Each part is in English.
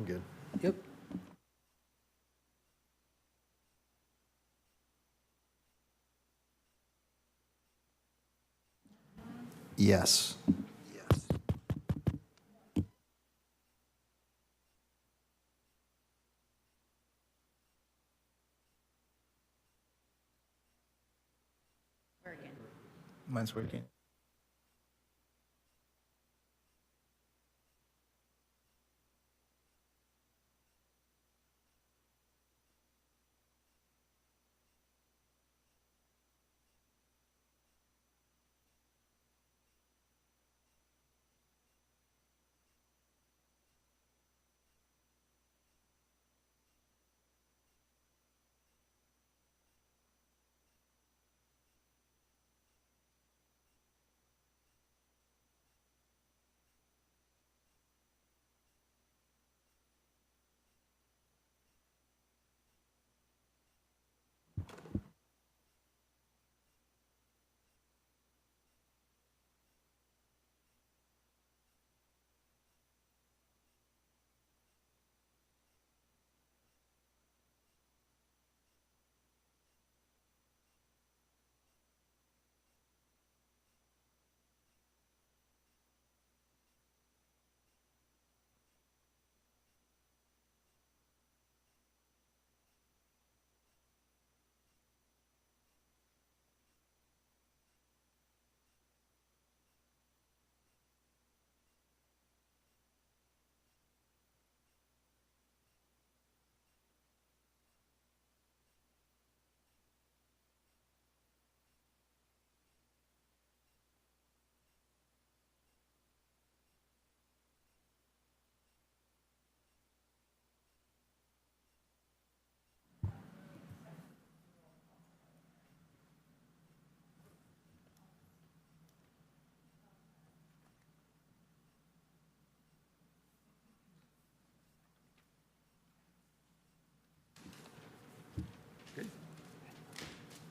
I'm good. Yep. Yes. Mine's working.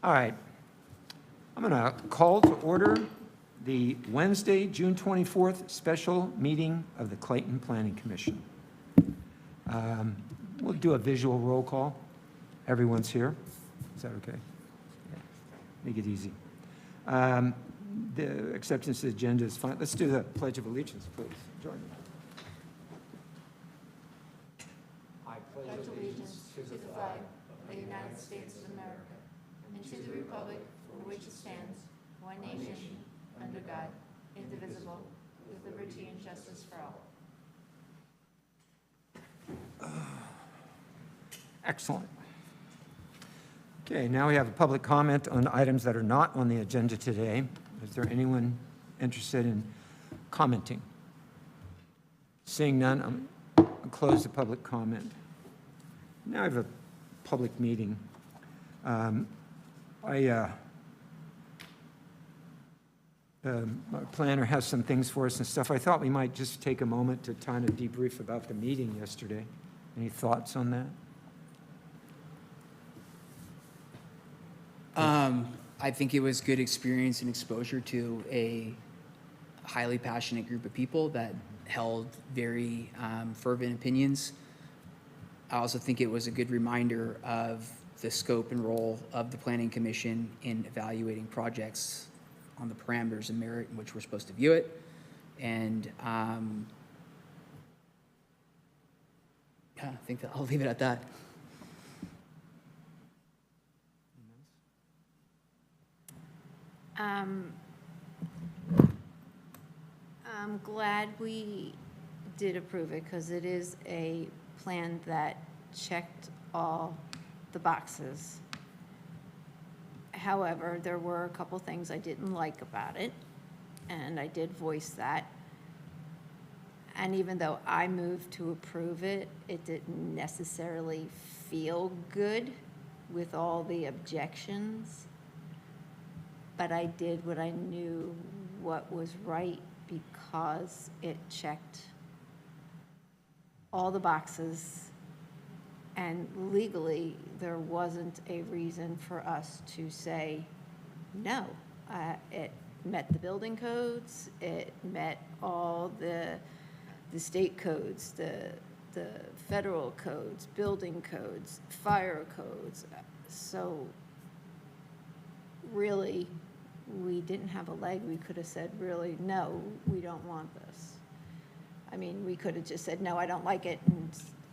All right. I'm going to call to order the Wednesday, June 24th special meeting of the Clayton Planning Commission. We'll do a visual roll call. Everyone's here. Is that okay? Yeah. Make it easy. The acceptance of the agenda is fine. Let's do the Pledge of Allegiance, please. Join me. I pledge allegiance to the flag of the United States of America and to the republic for which it stands, one nation, under God, indivisible, with liberty and justice for all. Excellent. Okay, now we have a public comment on items that are not on the agenda today. Is there anyone interested in commenting? Seeing none, I'll close the public comment. Now I have a public meeting. Our planner has some things for us and stuff. I thought we might just take a moment to kind of debrief about the meeting yesterday. Any thoughts on that? I think it was good experience and exposure to a highly passionate group of people that held very fervent opinions. I also think it was a good reminder of the scope and role of the Planning Commission in evaluating projects on the parameters and merit in which we're supposed to view it. And yeah, I think that I'll leave it at that. I'm glad we did approve it because it is a plan that checked all the boxes. However, there were a couple things I didn't like about it, and I did voice that. And even though I moved to approve it, it didn't necessarily feel good with all the objections. But I did what I knew what was right because it checked all the boxes. And legally, there wasn't a reason for us to say no. It met the building codes, it met all the state codes, the the federal codes, building codes, fire codes. So really, we didn't have a leg. We could have said, really, no, we don't want this. I mean, we could have just said, no, I don't like it,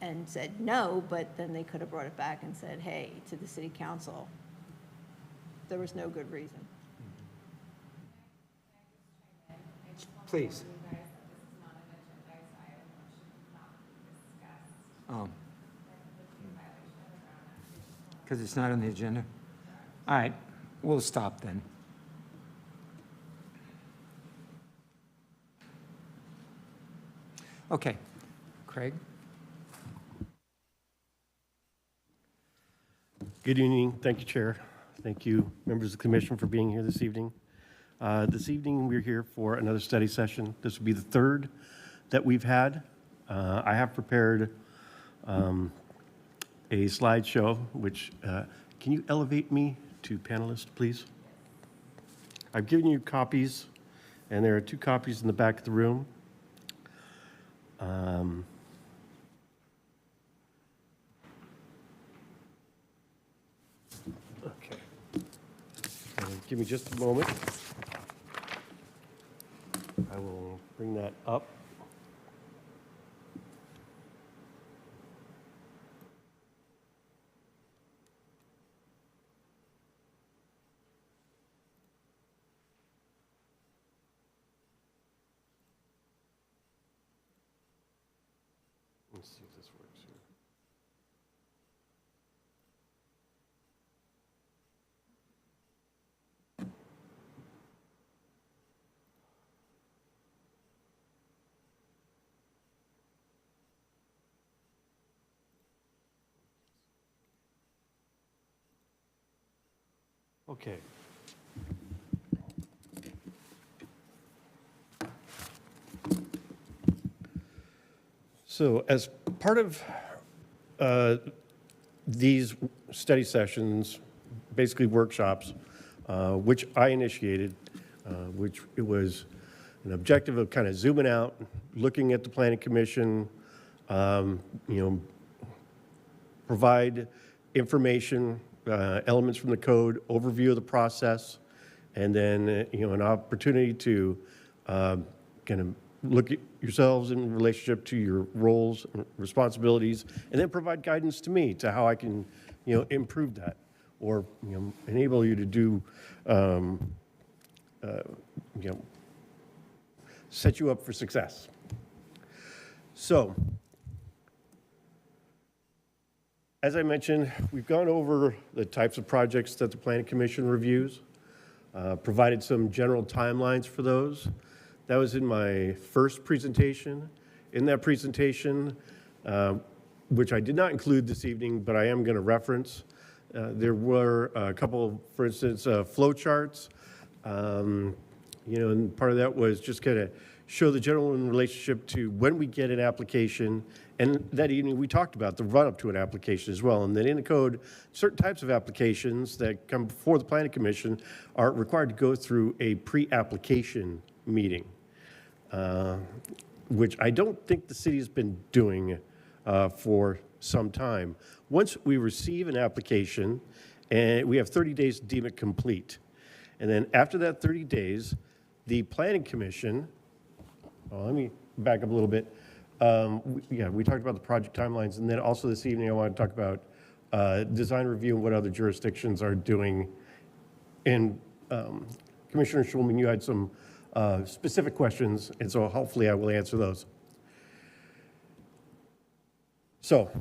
and said no, but then they could have brought it back and said, hey, to the city council, there was no good reason. Please. Oh. Because it's not on the agenda? All right, we'll stop then. Okay, Craig? Good evening. Thank you, Chair. Thank you, members of the commission, for being here this evening. This evening, we're here for another study session. This will be the third that we've had. I have prepared a slideshow, which, can you elevate me to panelist, please? I've given you copies, and there are 2 copies in the back of the room. Okay. Give me just a moment. I will bring that up. Let's see if this works here. Okay. So as part of these study sessions, basically workshops, which I initiated, which it was an objective of kind of zooming out, looking at the Planning Commission, provide information, elements from the code, overview of the process, and then, an opportunity to kind of look at yourselves in relationship to your roles and responsibilities, and then provide guidance to me to how I can, improve that, or, enable you to do, set you up for success. So, as I mentioned, we've gone over the types of projects that the Planning Commission reviews, provided some general timelines for those. That was in my first presentation. In that presentation, which I did not include this evening, but I am going to reference, there were a couple, for instance, flow charts. And part of that was just kind of show the general relationship to when we get an application. And that evening, we talked about the run-up to an application as well. And then in the code, certain types of applications that come before the Planning Commission are required to go through a pre-application meeting, which I don't think the city has been doing for some time. Once we receive an application, and we have 30 days to deem it complete. And then after that 30 days, the Planning Commission, let me back up a little bit. We talked about the project timelines, and then also this evening I want to talk about design review and what other jurisdictions are doing. And Commissioner Schulman, you had some specific questions, and so hopefully I will answer those. So,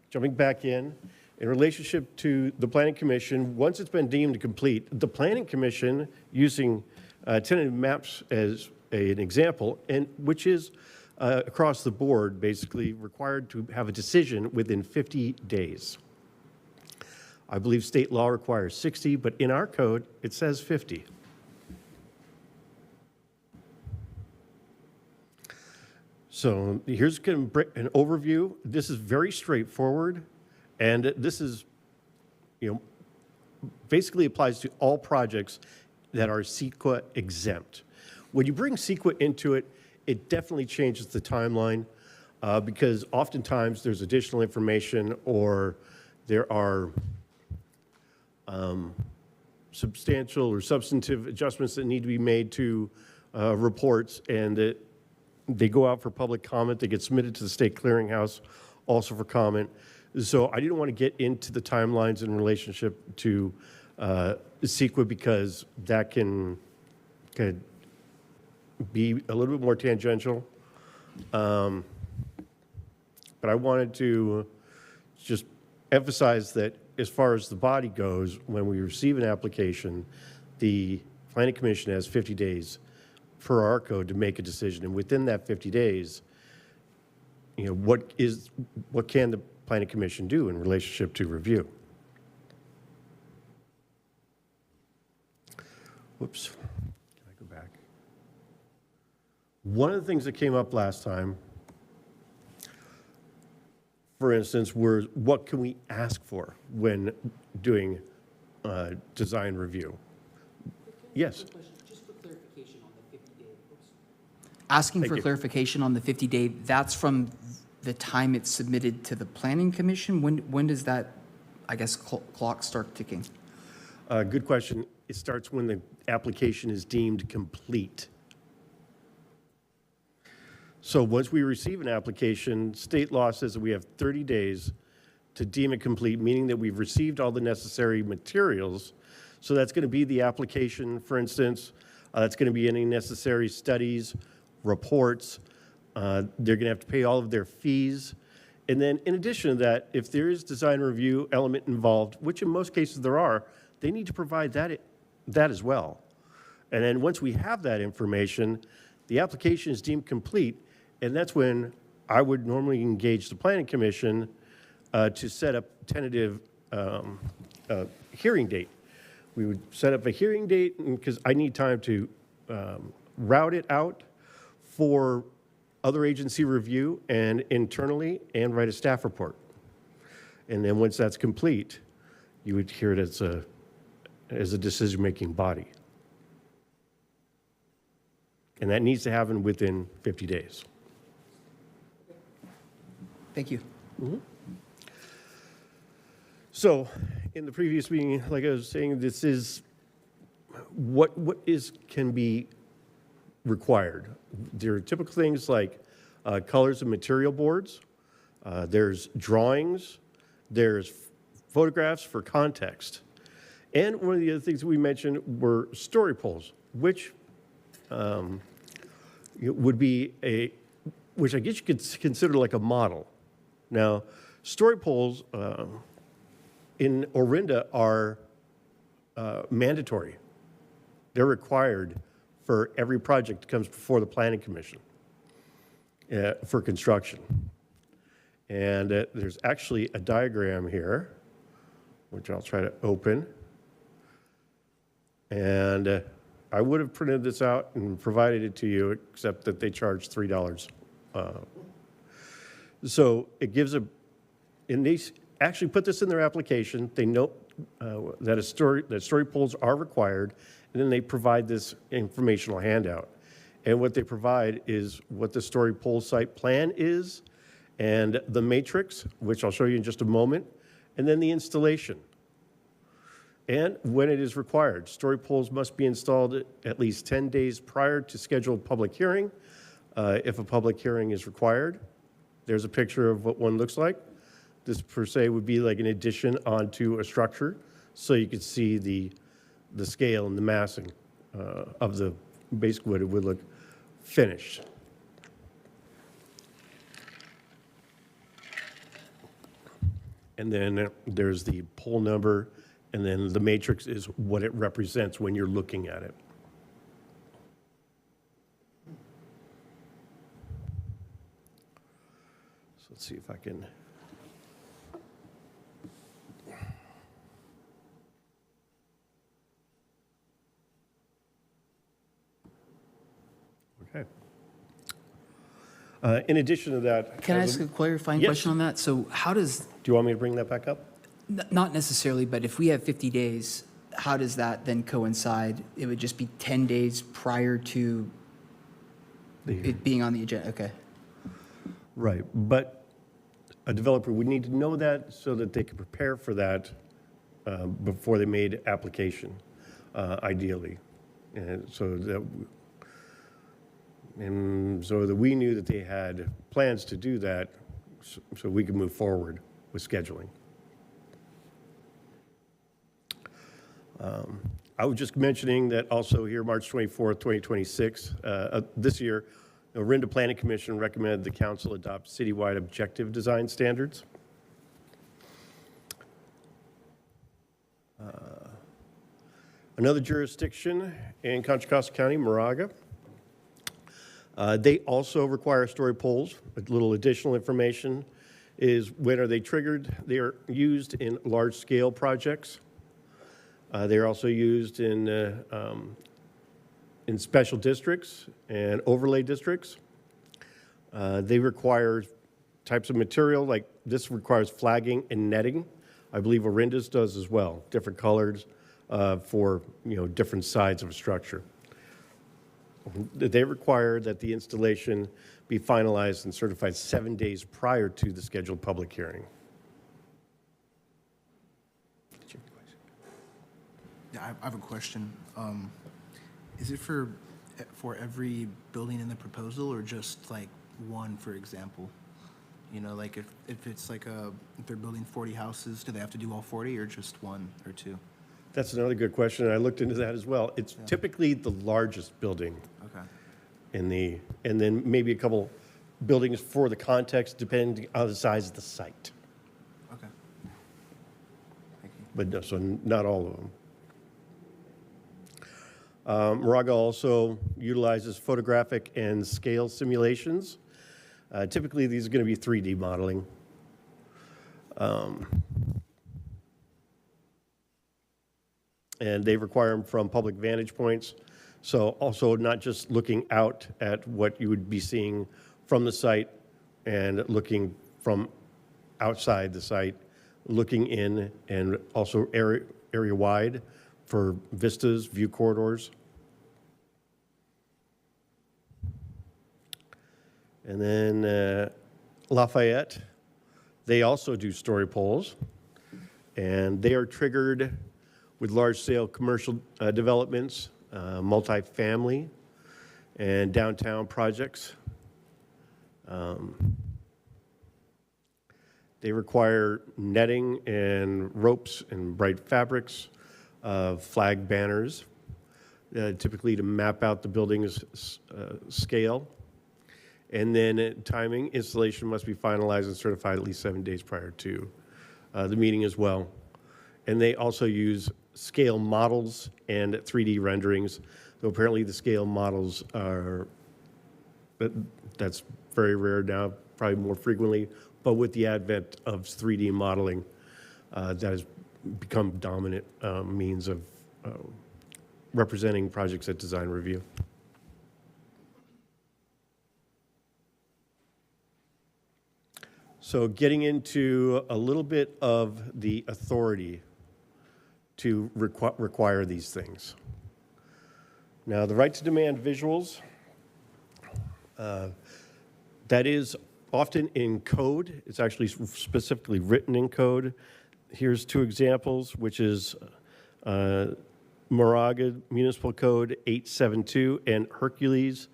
jumping back in relationship to the Planning Commission, once it's been deemed complete, the Planning Commission, using tentative maps as an example, and which is across the board, basically required to have a decision within 50 days. I believe state law requires 60, but in our code, it says 50. So here's an overview. This is very straightforward, and this is, basically applies to all projects that are CEQA exempt. When you bring CEQA into it, it definitely changes the timeline. because oftentimes there's additional information or there are substantial or substantive adjustments that need to be made to reports, and that they go out for public comment. They get submitted to the state clearinghouse also for comment. So I didn't want to get into the timelines in relationship to CEQA because that could be a little bit more tangential. But I wanted to just emphasize that as far as the body goes, when we receive an application, the Planning Commission has 50 days per our code to make a decision. And within that 50 days, what can the Planning Commission do in relationship to review? Whoops. Can I go back? One of the things that came up last time, for instance, were what can we ask for when doing design review? Yes. Just for clarification on the 50-day. Asking Thank for you. clarification on the 50-day, that's from the time it's submitted to the Planning Commission? When does that, I guess, clock start ticking? Good question. It starts when the application is deemed complete. So once we receive an application, state law says that we have 30 days to deem it complete, meaning that we've received all the necessary materials. So that's going to be the application, for instance. That's going to be any necessary studies, reports. They're going to have to pay all of their fees. And then in addition to that, if there is design review element involved, which in most cases there are, they need to provide that as well. And then once we have that information, the application is deemed complete, and that's when I would normally engage the Planning Commission to set up tentative hearing date. We would set up a hearing date because I need time to route it out for other agency review and internally, and write a staff report. And then once that's complete, you would hear it as a decision-making body. And that needs to happen within 50 days. Thank you. So, in the previous meeting, like I was saying, this is what can be required. There are typical things like colors of material boards. There's drawings. There's photographs for context. And one of the other things we mentioned were story poles, which would be which I guess you could consider like a model. Now, story poles in Orinda are mandatory. They're required for every project that comes before the Planning Commission for construction. And there's actually a diagram here, which I'll try to open. And I would have printed this out and provided it to you, except that they charge $3. So it gives and they actually put this in their application. They note that story poles are required, and then they provide this informational handout. And what they provide is what the story pole site plan is, and the matrix, which I'll show you in just a moment, and then the installation. And when it is required, story poles must be installed at least 10 days prior to scheduled public hearing. If a public hearing is required, there's a picture of what one looks like. This per se would be like an addition onto a structure, so you could see the scale and the massing of the basically what it would look finished. And then there's the pole number, and then the matrix is what it represents when you're looking at it. So let's see if I can. Okay. In addition to that. Can I ask a clarifying Yes. question on that? So how does, Do you want me to bring that back up? not necessarily, but if we have 50 days, how does that then coincide? It would just be 10 days prior to it being on the agenda, okay. Right, but a developer would need to know that so that they could prepare for that before they made application, ideally. And so that we knew that they had plans to do that so we could move forward with scheduling. I was just mentioning that also here, March 24th, 2026, this year, the Orinda Planning Commission recommended the council adopt citywide objective design standards. Another jurisdiction in Contra Costa County, Moraga, they also require story poles. A little additional information is when are they triggered? They are used in large-scale projects. They are also used in special districts and overlay districts. They require types of material, like this requires flagging and netting. I believe Orinda's does as well, different colors for different sides of a structure. They require that the installation be finalized and certified 7 days prior to the scheduled public hearing. Yeah, I have a question. Is it for every building in the proposal, or just like one, for example? Like if it's like if they're building 40 houses, do they have to do all 40, or just one or two? That's another good question, and I looked into that as well. It's typically the largest building Okay. and then maybe a couple buildings for the context, depending on the size of the site. Okay. Thank you. But no, so not all of them. Moraga also utilizes photographic and scale simulations. Typically, these are going to be 3D modeling. And they require them from public vantage points. So also not just looking out at what you would be seeing from the site and looking from outside the site, looking in, and also area wide for vistas, view corridors. And then Lafayette, they also do story poles, and they are triggered with large-scale commercial developments, multifamily, and downtown projects. They require netting and ropes and bright fabrics, flag banners, typically to map out the building's scale. And then timing, installation must be finalized and certified at least 7 days prior to the meeting as well. And they also use scale models and 3D renderings, though apparently the scale models are, that's very rare now, probably more frequently, but with the advent of 3D modeling, that has become dominant means of representing projects at design review. So getting into a little bit of the authority to require these things. Now, the right to demand visuals, that is often in code. It's actually specifically written in code. Here's two examples, which is Moraga Municipal Code 872 and Hercules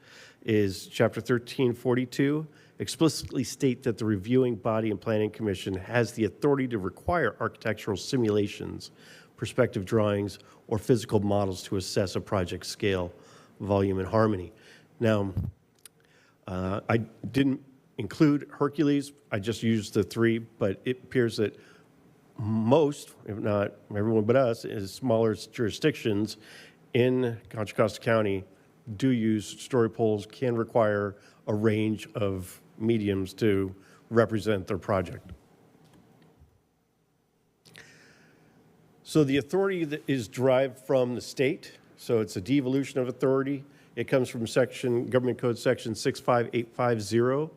is Chapter 1342. Explicitly state that the reviewing body and planning commission has the authority to require architectural simulations, perspective drawings, or physical models to assess a project scale, volume, and harmony. Now, I didn't include Hercules. I just used the three, but it appears that most, if not everyone but us, is smaller jurisdictions in Contra Costa County do use story poles, can require a range of mediums to represent their project. So the authority that is derived from the state, so it's a devolution of authority. It comes from Government Code Section 65850.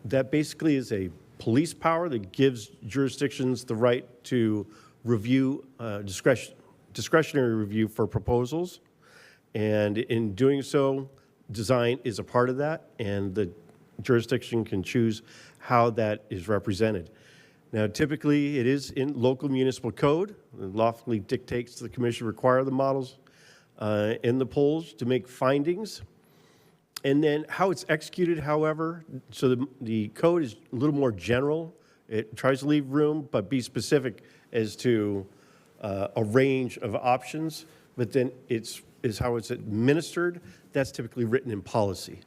That basically is a police power that gives jurisdictions the right to review, discretionary review for proposals. And in doing so, design is a part of that, and the jurisdiction can choose how that is represented. Now, typically, it is in local municipal code. It lawfully dictates to the commission require the models in the polls to make findings. And then how it's executed, however, so the code is a little more general. It tries to leave room, but be specific as to a range of options. But then is how it's administered. That's typically written in policy.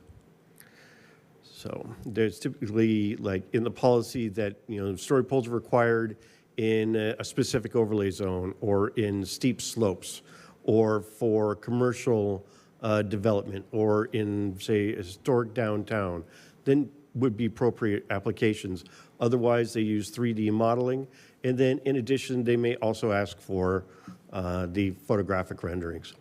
So there's typically, like in the policy, that story poles are required in a specific overlay zone, or in steep slopes, or for commercial development, or in, say, a historic downtown. Then would be appropriate applications. Otherwise, they use 3D modeling. And then in addition, they may also ask for the photographic renderings.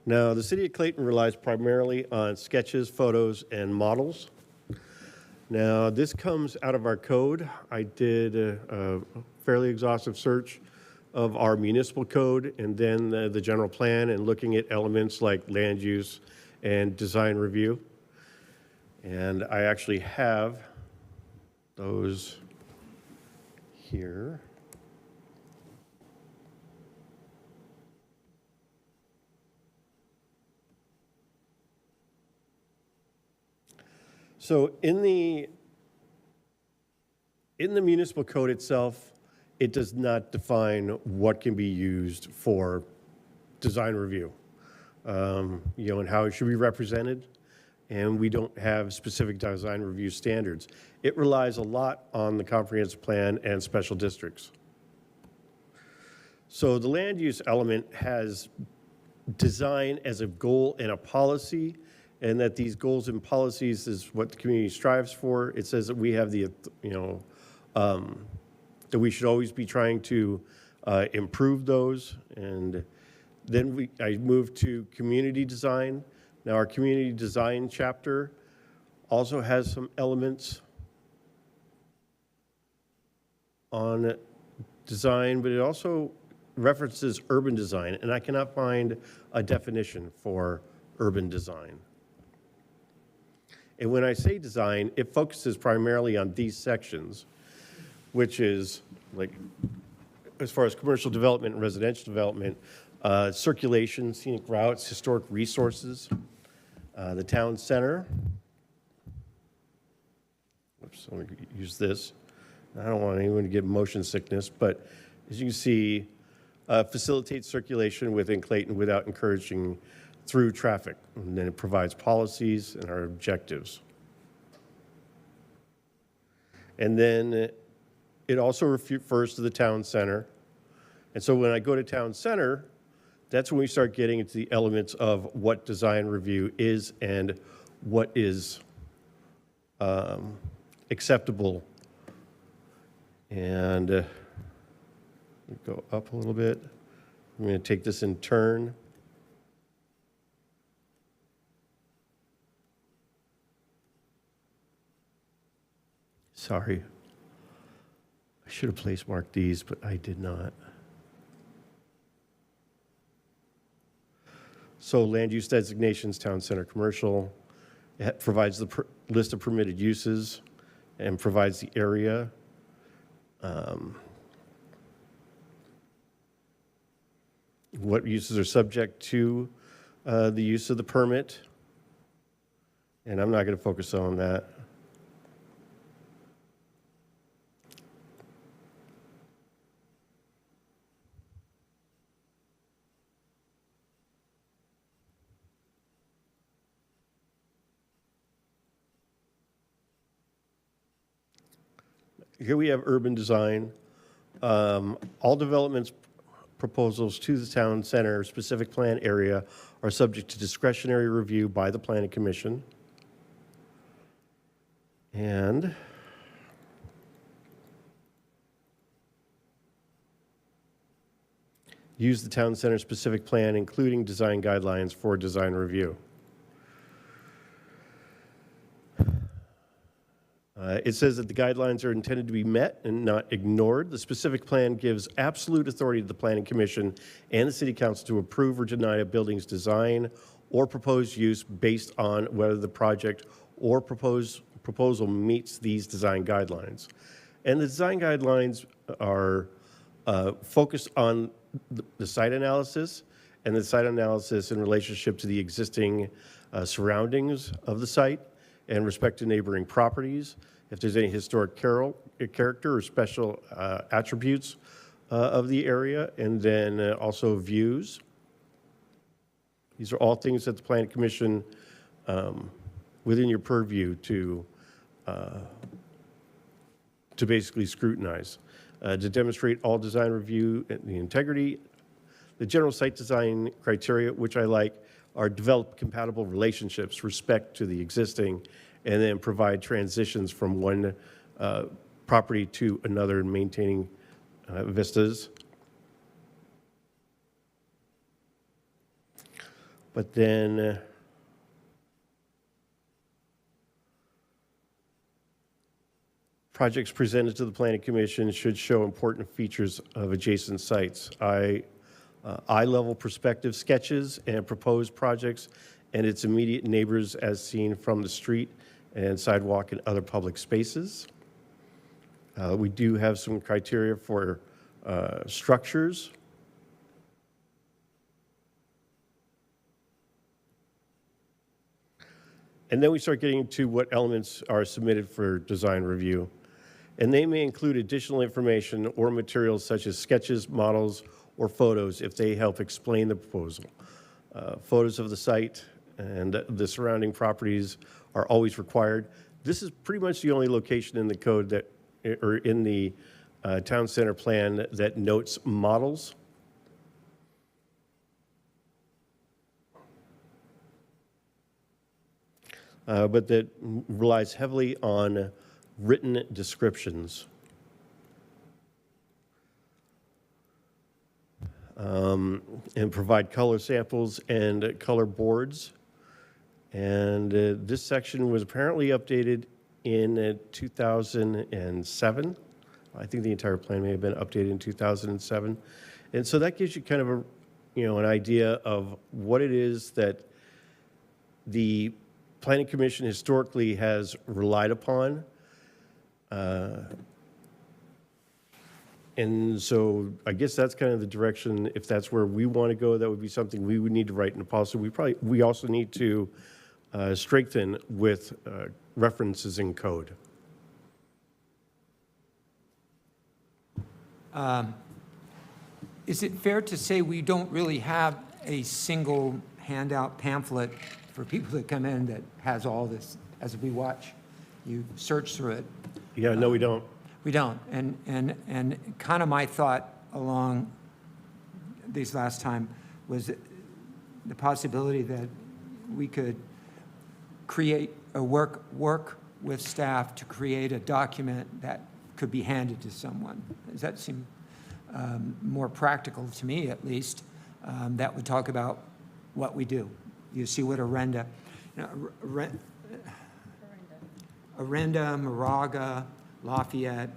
Now, the city of Clayton relies primarily on sketches, photos, and models. Now, this comes out of our code. I did a fairly exhaustive search of our municipal code and then the general plan, and looking at elements like land use and design review. And I actually have those here. So in the municipal code itself, it does not define what can be used for design review, and how it should be represented. And we don't have specific design review standards. It relies a lot on the comprehensive plan and special districts. So the land use element has design as a goal and a policy, and that these goals and policies is what the community strives for. It says that we have the, that we should always be trying to improve those. And then I moved to community design. Now, our community design chapter also has some elements on design, but it also references urban design, and I cannot find a definition for urban design. And when I say design, it focuses primarily on these sections, which is, like, as far as commercial development and residential development, circulation, scenic routes, historic resources, the town center. Oops, I'm going to use this. I don't want anyone to get motion sickness, but as you can see, facilitates circulation within Clayton without encouraging through traffic. And then it provides policies and our objectives. And then it also refers to the town center. And so when I go to town center, that's when we start getting into the elements of what design review is and what is acceptable. And go up a little bit. I'm going to take this in turn. Sorry. I should have place marked these, but I did not. So land use designations, town center commercial. It provides the list of permitted uses and provides the area. What uses are subject to the use of the permit. And I'm not going to focus on that. Here we have urban design. All developments proposals to the town center specific plan area are subject to discretionary review by the Planning Commission. And use the town center specific plan, including design guidelines for design review. It says that the guidelines are intended to be met and not ignored. The specific plan gives absolute authority to the Planning Commission and the City Council to approve or deny a building's design or proposed use based on whether the project or proposal meets these design guidelines. And the design guidelines are focused on the site analysis and the site analysis in relationship to the existing surroundings of the site and respect to neighboring properties, if there's any historic character or special attributes of the area, and then also views. These are all things that the Planning Commission, within your purview to basically scrutinize, to demonstrate all design review and the integrity. The general site design criteria, which I like, are develop compatible relationships, respect to the existing, and then provide transitions from one property to another and maintaining vistas. But then projects presented to the Planning Commission should show important features of adjacent sites. Eye-level perspective sketches and proposed projects and its immediate neighbors as seen from the street and sidewalk and other public spaces. We do have some criteria for structures. And then we start getting to what elements are submitted for design review. And they may include additional information or materials such as sketches, models, or photos if they help explain the proposal. Photos of the site and the surrounding properties are always required. This is pretty much the only location in the code that, or in the town center plan that notes models. But that relies heavily on written descriptions. And provide color samples and color boards. And this section was apparently updated in 2007. I think the entire plan may have been updated in 2007. And so that gives you kind of an idea of what it is that the Planning Commission historically has relied upon. And so I guess that's kind of the direction. If that's where we want to go, that would be something we would need to write in the policy. We also need to strengthen with references in code. Is it fair to say we don't really have a single handout pamphlet for people that come in that has all this as we watch? You search through it. Yeah, no, we don't. We don't. And kind of my thought along these last time was the possibility that we could create a work with staff to create a document that could be handed to someone. Does that seem more practical to me, at least? That would talk about what we do. You see what Arenda, Moraga, Lafayette,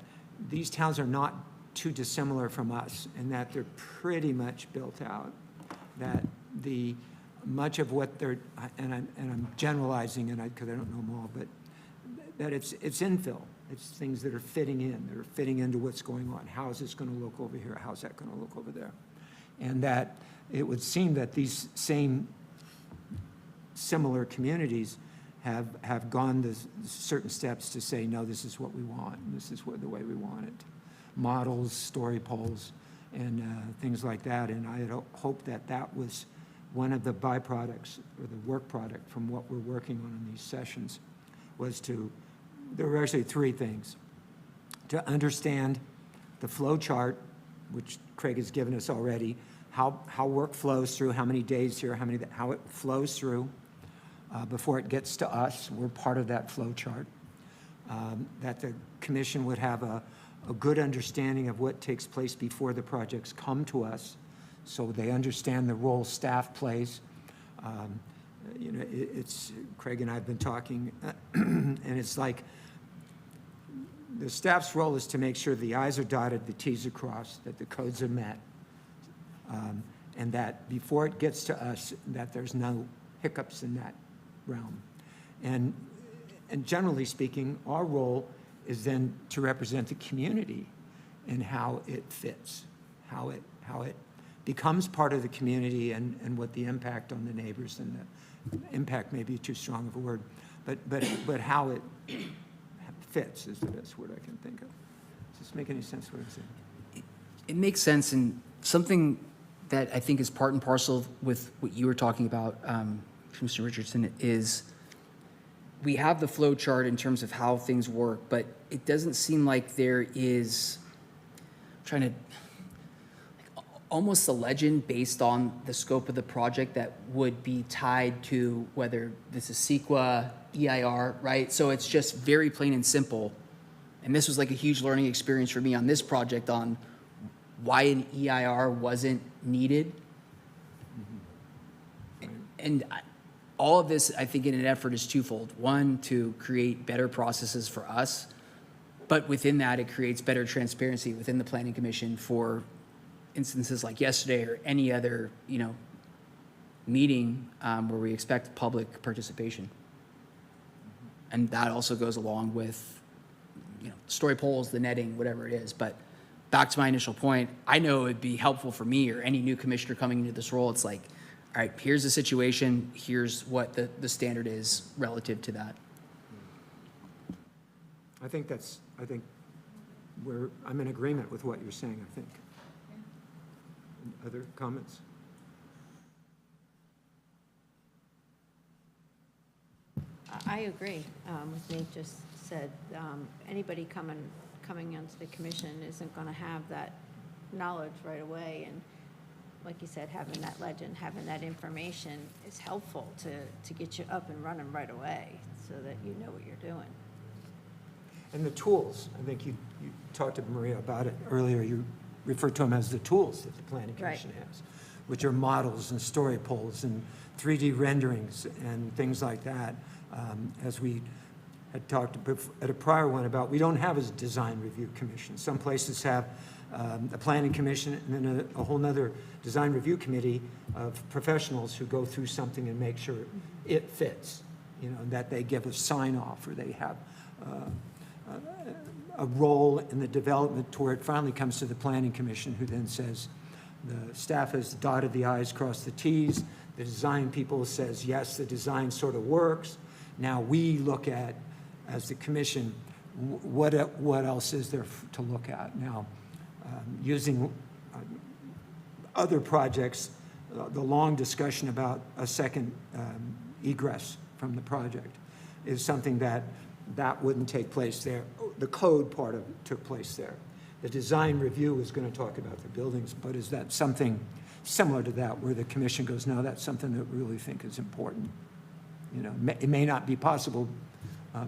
these towns are not too dissimilar from us in that they're pretty much built out. That much of what they're, and I'm generalizing, because I don't know them all, but that it's infill. It's things that are fitting in. They're fitting into what's going on. How is this going to look over here? How's that going to look over there? And that it would seem that these same similar communities have gone to certain steps to say, no, this is what we want, and this is the way we want it. Models, story poles, and things like that. And I had hoped that that was one of the byproducts or the work product from what we're working on in these sessions was there were actually three things. To understand the flow chart, which Craig has given us already, how work flows through, how many days here, how it flows through before it gets to us. We're part of that flow chart. That the commission would have a good understanding of what takes place before the projects come to us, so they understand the role staff plays. It's Craig and I have been talking, and it's like the staff's role is to make sure the i's are dotted, the t's are crossed, that the codes are met, and that before it gets to us, that there's no hiccups in that realm. And generally speaking, our role is then to represent the community and how it fits, how it becomes part of the community, and what the impact on the neighbors, and the impact may be too strong of a word, but how it fits is the best word I can think of. Does this make any sense what I'm saying? It makes sense, and something that I think is part and parcel with what you were talking about, Mr. Richardson, is we have the flow chart in terms of how things work, but it doesn't seem like there is trying to almost a legend based on the scope of the project that would be tied to whether this is CEQA, EIR, right? So it's just very plain and simple. And this was like a huge learning experience for me on this project on why an EIR wasn't needed. And all of this, I think, in an effort is twofold. One, to create better processes for us, but within that, it creates better transparency within the Planning Commission for instances like yesterday or any other, meeting where we expect public participation. And that also goes along with, story polls, the netting, whatever it is. But back to my initial point, I know it'd be helpful for me or any new commissioner coming into this role. It's like, all right, here's the situation. Here's what the standard is relative to that. I think I'm in agreement with what you're saying, I think. Other comments? I agree with Nate just said. Anybody coming onto the commission isn't going to have that knowledge right away. And like you said, having that legend, having that information is helpful to get you up and running right away so that you know what you're doing. And the tools, I think you talked to Maria about it earlier. You referred to them as the tools that the Planning Commission has, which are models and story polls and 3D renderings and things like that. As we had talked at a prior one about, we don't have a design review commission. Some places have a Planning Commission and then a whole nother design review committee of professionals who go through something and make sure it fits, that they give a sign off, or they have a role in the development to where it finally comes to the Planning Commission, who then says, the staff has dotted the i's, crossed the t's, the design people says, yes, the design sort of works. Now we look at, as the commission, what else is there to look at? Now, using other projects, the long discussion about a second egress from the project is something that wouldn't take place there. The code part of it took place there. The design review is going to talk about the buildings, but is that something similar to that where the commission goes, no, that's something that we really think is important? It may not be possible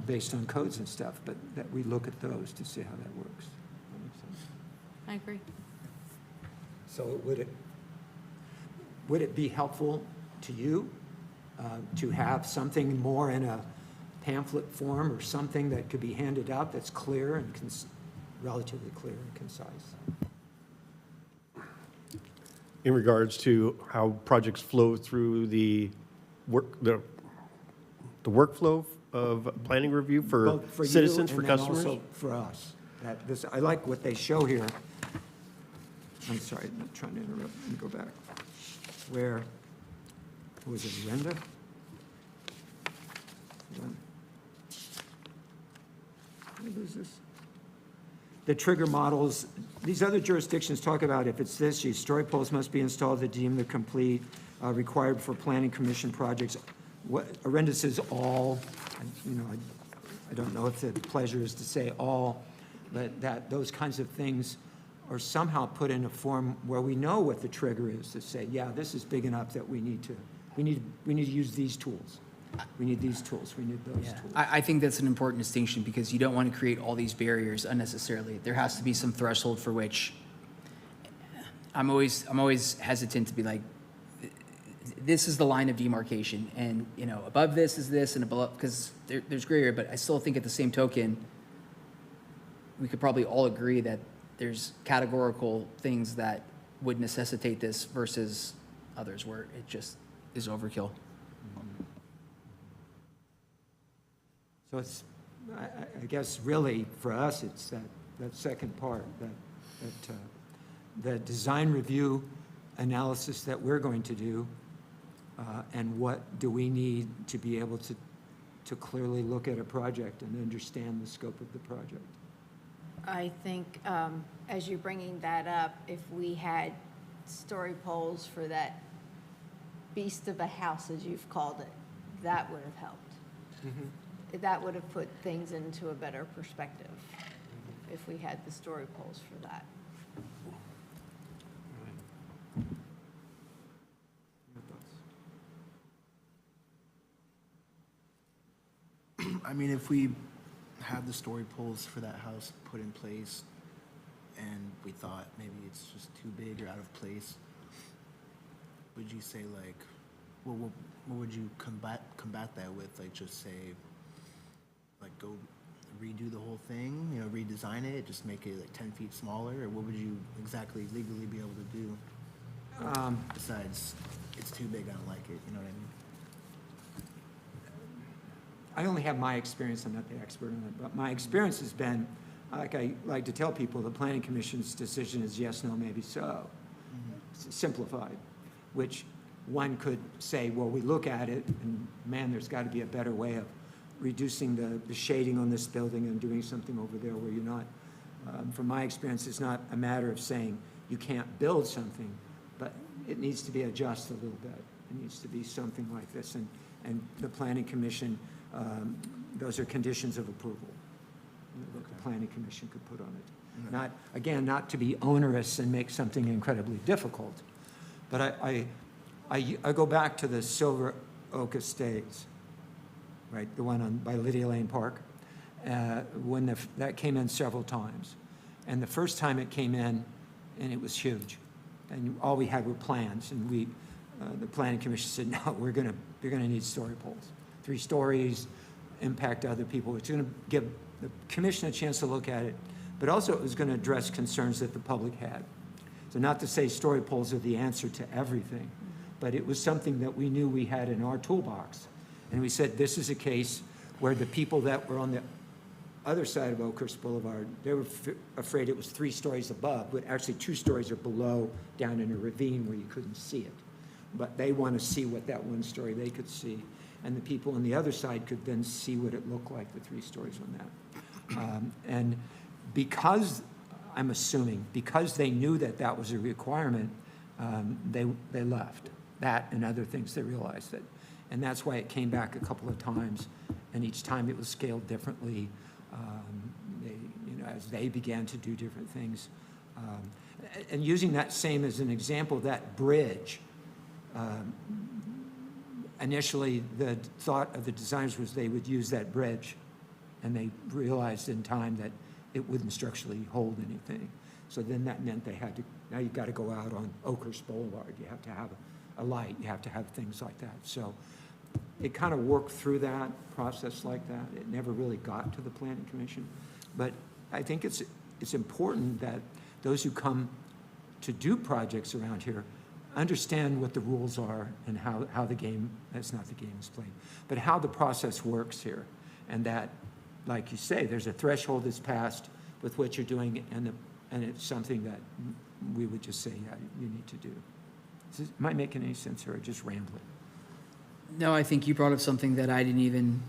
based on codes and stuff, but that we look at those to see how that works. That makes sense. I agree. So would it be helpful to you to have something more in a pamphlet form or something that could be handed out that's clear and relatively clear and concise? In regards to how projects flow through the workflow of planning review for Both for you citizens, for and then customers? also for us. I like what they show here. I'm sorry, I'm not trying to interrupt. Let me go back. Where, was it Renda? Hold on. What is this? The trigger models, these other jurisdictions talk about if it's this, story poles must be installed to deem the complete, required for planning commission projects. What Arenda says all, I don't know if the pleasure is to say all, but that those kinds of things are somehow put in a form where we know what the trigger is to say, yeah, this is big enough that we need to use these tools. We need these tools, we need those tools. I think that's an important distinction because you don't want to create all these barriers unnecessarily. There has to be some threshold for which I'm always hesitant to be like, this is the line of demarcation, and above this is this, and above, because there's gray area. But I still think at the same token, we could probably all agree that there's categorical things that would necessitate this versus others where it just is overkill. So it's, I guess really for us, it's that second part, the design review analysis that we're going to do, and what do we need to be able to clearly look at a project and understand the scope of the project. I think, as you're bringing that up, if we had story poles for that beast of a house, as you've called it, that would have helped. That would have put things into a better perspective if we had the story poles for that. I mean, if we have the story poles for that house put in place and we thought maybe it's just too big or out of place, would you say like, well, what would you combat that with? Like just say, like go redo the whole thing, you know, redesign it, just make it like 10 feet smaller, or what would you exactly legally be able to do? Besides, it's too big, I don't like it, you know what I mean? I only have my experience, I'm not the expert on it, but my experience has been, like I like to tell people, the planning commission's decision is yes, no, maybe so. It's simplified, which one could say, well, we look at it and man, there's got to be a better way of reducing the shading on this building and doing something over there where you're not. From my experience, it's not a matter of saying you can't build something, but it needs to be adjusted a little bit. It needs to be something like this. And the planning commission, those are conditions of approval that the planning commission could put on it. Not, again, not to be onerous and make something incredibly difficult, but I go back to the Silver Oak Estates, right, the one by Lydia Lane Park, when that came in several times. And the first time it came in, and it was huge, and all we had were plans, and the planning commission said, no, you're gonna need story poles. 3 stories, impact other people. It's gonna give the commission a chance to look at it, but also it was gonna address concerns that the public had. So not to say story poles are the answer to everything, but it was something that we knew we had in our toolbox. And we said, this is a case where the people that were on the other side of Oakhurst Boulevard, they were afraid it was 3 stories above, but actually 2 stories are below, down in a ravine where you couldn't see it. But they want to see what that 1 story they could see. And the people on the other side could then see what it looked like, the 3 stories on that. And because, I'm assuming, because they knew that that was a requirement, they left. That and other things, they realized that. And that's why it came back a couple of times, and each time it was scaled differently, as they began to do different things. And using that same as an example, that bridge, initially the thought of the designers was they would use that bridge, and they realized in time that it wouldn't structurally hold anything. So then that meant they had to, now you've got to go out on Oakhurst Boulevard, you have to have a light, you have to have things like that. So it kind of worked through that process like that. It never really got to the planning commission. But I think it's important that those who come to do projects around here understand what the rules are and how the game, that's not the game is played, but how the process works here. And that, like you say, there's a threshold that's passed with what you're doing, and it's something that we would just say, yeah, you need to do. Am I making any sense or just rambling? No, I think you brought up something that I didn't even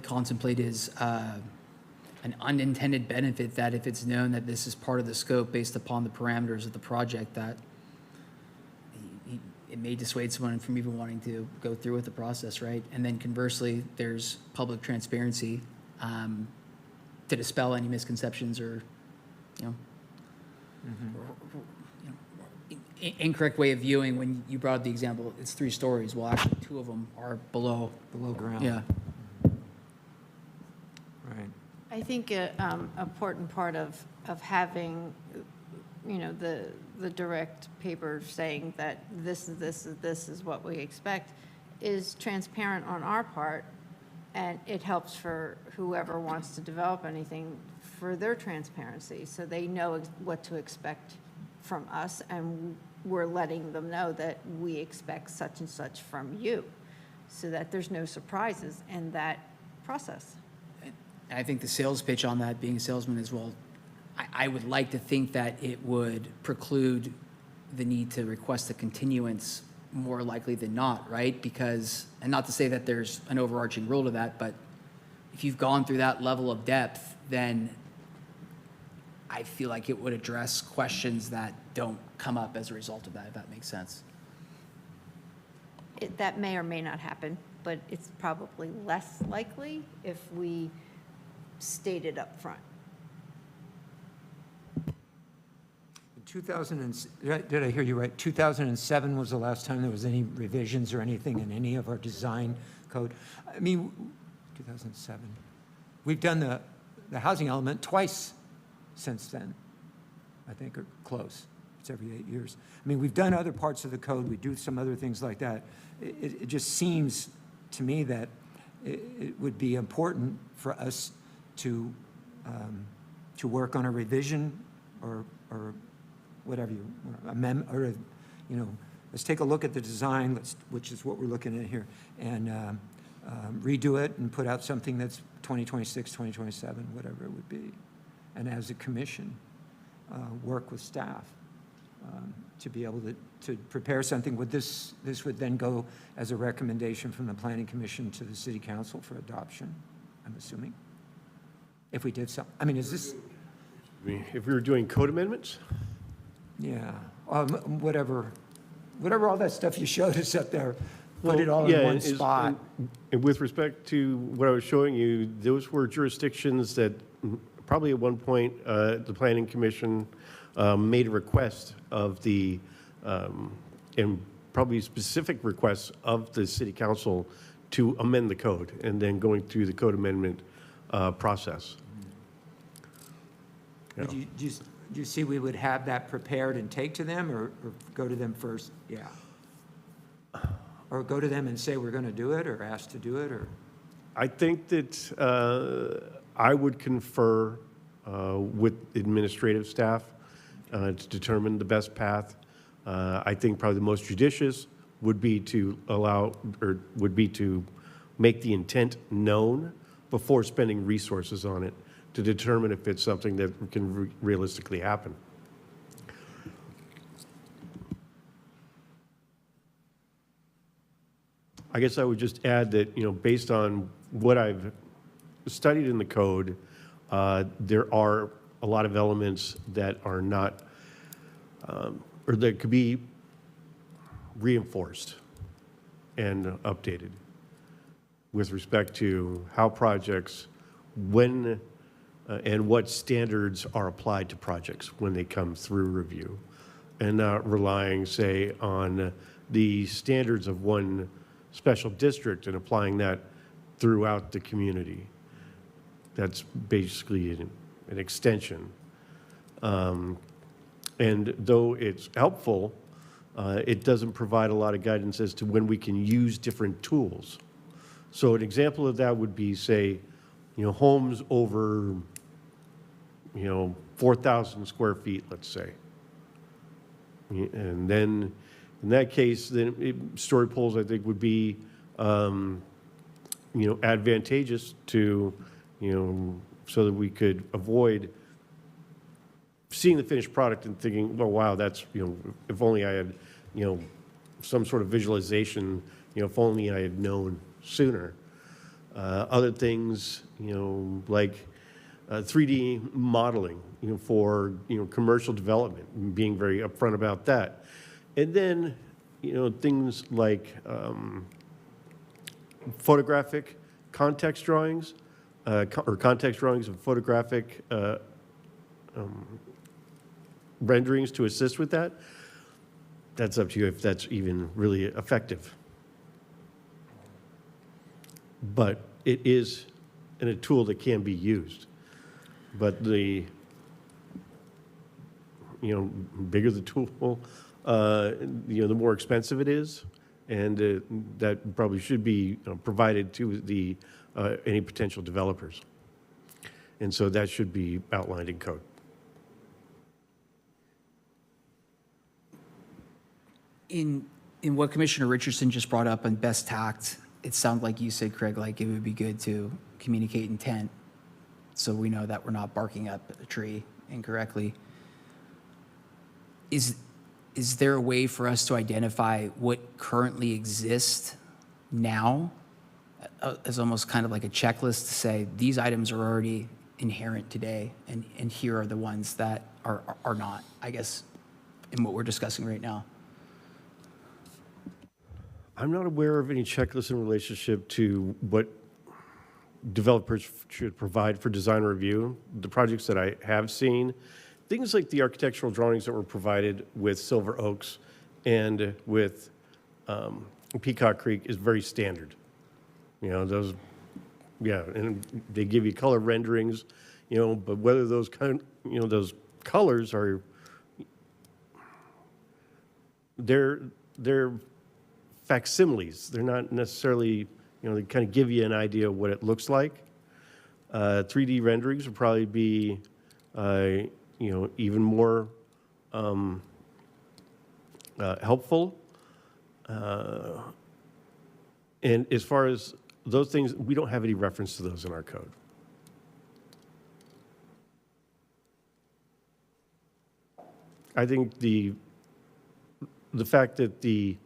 contemplate is an unintended benefit, that if it's known that this is part of the scope based upon the parameters of the project, that it may dissuade someone from even wanting to go through with the process, right? And then conversely, there's public transparency to dispel any misconceptions or, incorrect way of viewing. When you brought up the example, it's 3 stories. Well, actually, 2 of them are below ground. Yeah. Right. I think an important part of having, the direct paper saying that this is what we expect is transparent on our part, and it helps for whoever wants to develop anything for their transparency, so they know what to expect from us, and we're letting them know that we expect such and such from you, so that there's no surprises in that process. I think the sales pitch on that, being a salesman as well, I would like to think that it would preclude the need to request a continuance more likely than not, right? Because, and not to say that there's an overarching rule to that, but if you've gone through that level of depth, then I feel like it would address questions that don't come up as a result of that, if that makes sense. That may or may not happen, but it's probably less likely if we state it up front. Did I hear you right? 2007 was the last time there was any revisions or anything in any of our design code? I mean, 2007. We've done the housing element twice since then, I think, or close. It's every 8 years. I mean, we've done other parts of the code. We do some other things like that. It just seems to me that it would be important for us to work on a revision or whatever you, or, you know, let's take a look at the design, which is what we're looking at here, and redo it and put out something that's 2026, 2027, whatever it would be. And as a commission, work with staff to be able to prepare something. This would then go as a recommendation from the Planning Commission to the City Council for adoption, I'm assuming? If we did some, I mean, is this? I mean, if we were doing code amendments, Yeah, whatever all that stuff you showed us up there, put it all in one spot. And with respect to what I was showing you, those were jurisdictions that probably at one point, the Planning Commission made a request of the, and probably specific requests of the City Council to amend the code, and then going through the code amendment process. Would do you see we would have that prepared and take to them, or go to them first? Yeah. Or go to them and say we're going to do it, or ask to do it, or? I think that I would confer with administrative staff to determine the best path. I think probably the most judicious would be to make the intent known before spending resources on it to determine if it's something that can realistically happen. I guess I would just add that, you know, based on what I've studied in the code, there are a lot of elements that are not, or that could be reinforced and updated with respect to how projects, when and what standards are applied to projects when they come through review, and not relying, say, on the standards of one special district and applying that throughout the community. That's basically an extension. And though it's helpful, it doesn't provide a lot of guidance as to when we can use different tools. So an example of that would be, say, you know, homes over, you know, 4,000 square feet, let's say. And then in that case, then story poles, I think, would be, you know, advantageous to, you know, so that we could avoid seeing the finished product and thinking, well, wow, that's, you know, if only I had, you know, some sort of visualization, you know, if only I had known sooner. Other things, you know, like 3D modeling, you know, for, you know, commercial development, and being very upfront about that. And then, you know, things like photographic context drawings, or context drawings of photographic renderings to assist with that. That's up to you if that's even really effective. But it is a tool that can be used. But the, you know, bigger the tool, you know, the more expensive it is, and that probably should be provided to the any potential developers. And so that should be outlined in code. In what Commissioner Richardson just brought up on best tact, it sounded like you said, Craig, like it would be good to communicate intent so we know that we're not barking up a tree incorrectly. Is there a way for us to identify what currently exists now as almost kind of like a checklist to say these items are already inherent today and here are the ones that are not, I guess, in what we're discussing right now? I'm not aware of any checklist in relationship to what developers should provide for design review. The projects that I have seen, things like the architectural drawings that were provided with Silver Oaks and with Peacock Creek is very standard. You know, those, yeah, and they give you color renderings, you know, but whether those those colors are, they're facsimiles. They're not necessarily, they kind of give you an idea of what it looks like. 3D renderings would probably be, even more helpful. And as far as those things, we don't have any reference to those in our code. I think the fact that the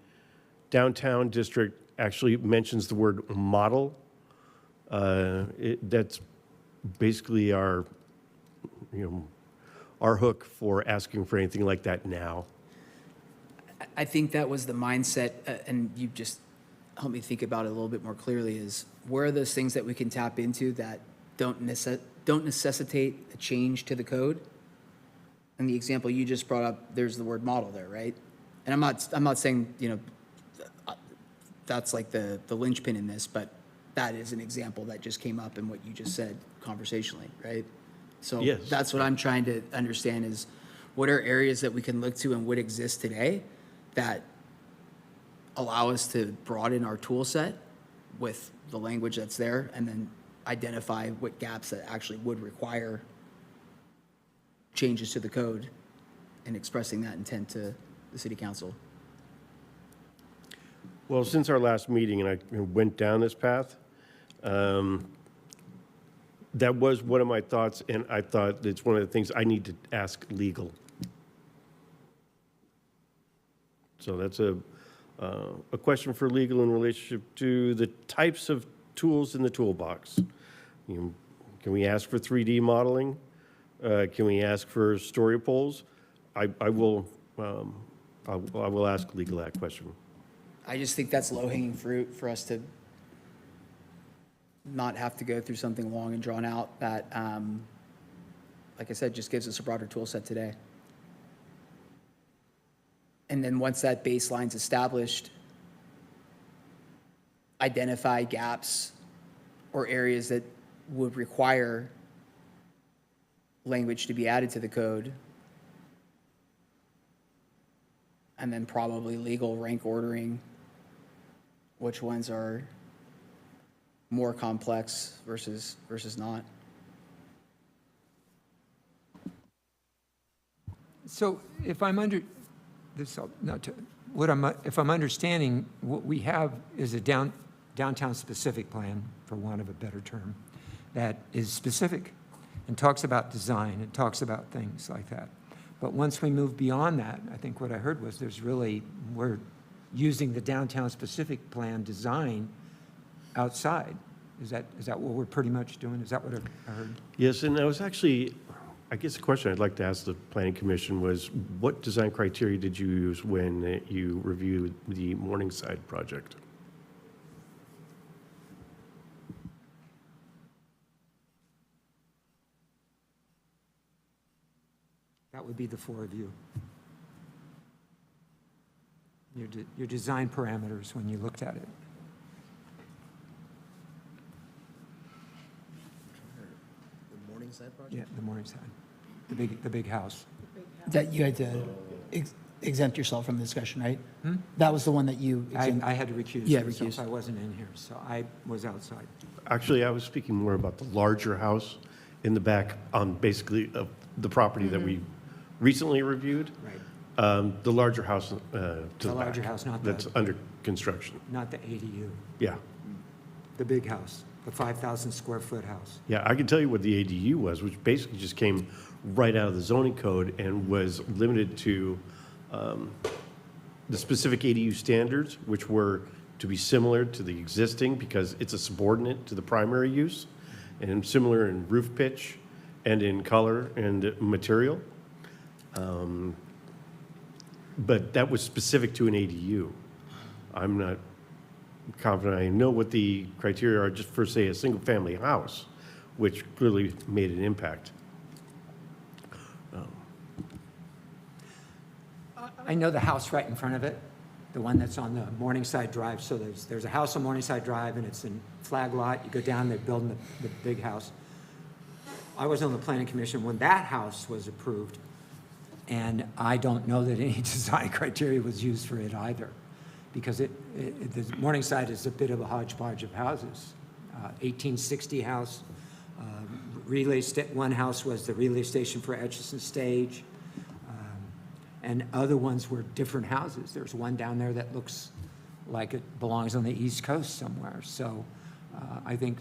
downtown district actually mentions the word model, that's basically our hook for asking for anything like that now. I think that was the mindset, and you just helped me think about it a little bit more clearly, is where are those things that we can tap into that don't necessitate a change to the code? And the example you just brought up, there's the word model there, right? And I'm not saying, that's like the linchpin in this, but that is an example that just came up in what you just said conversationally, right? So Yes. that's what I'm trying to understand is what are areas that we can look to and what exists today that allow us to broaden our tool set with the language that's there and then identify what gaps that actually would require changes to the code and expressing that intent to the city council. Well, since our last meeting and I went down this path, that was one of my thoughts, and I thought it's one of the things I need to ask legal. So that's a question for legal in relationship to the types of tools in the toolbox. Can we ask for 3D modeling? Can we ask for story polls? I will ask legal that question. I just think that's low-hanging fruit for us to not have to go through something long and drawn out that, like I said, just gives us a broader tool set today. And then once that baseline's established, identify gaps or areas that would require language to be added to the code, and then probably legal rank ordering which ones are more complex versus not. So if I'm if I'm understanding, what we have is a downtown specific plan, for want of a better term, that is specific and talks about design and talks about things like that. But once we move beyond that, I think what I heard was we're using the downtown specific plan design outside. Is that what we're pretty much doing? Is that what I heard? Yes, and I was actually, I guess the question I'd like to ask the Planning Commission was, what design criteria did you use when you reviewed the Morningside project? That would be the four of you. Your design parameters when you looked at it. The Morningside project? Yeah, the Morningside, the big house. That you had to exempt yourself from the discussion, right? That was the one that you. I had to recuse Yeah, myself. recuse. I wasn't in here, so I was outside. Actually, I was speaking more about the larger house in the back on basically the property that we recently reviewed. Right. The larger house to the back. larger house, not the- That's under construction. Not the ADU, Yeah. the big house, the 5,000 square foot house. Yeah, I can tell you what the ADU was, which basically just came right out of the zoning code and was limited to the specific ADU standards, which were to be similar to the existing because it's a subordinate to the primary use, and similar in roof pitch and in color and material. But that was specific to an ADU. I'm not confident I know what the criteria are just for, say, a single-family house, which clearly made an impact. I know the house right in front of it, the one that's on the Morningside Drive. So there's a house on Morningside Drive, and it's in Flag Lot. You go down, they're building the big house. I was on the planning commission when that house was approved, and I don't know that any design criteria was used for it either, because the Morningside is a bit of a hodgepodge of houses. 1860 house, one house was the relay station for Etchison Stage, and other ones were different houses. There's one down there that looks like it belongs on the East Coast somewhere. So I think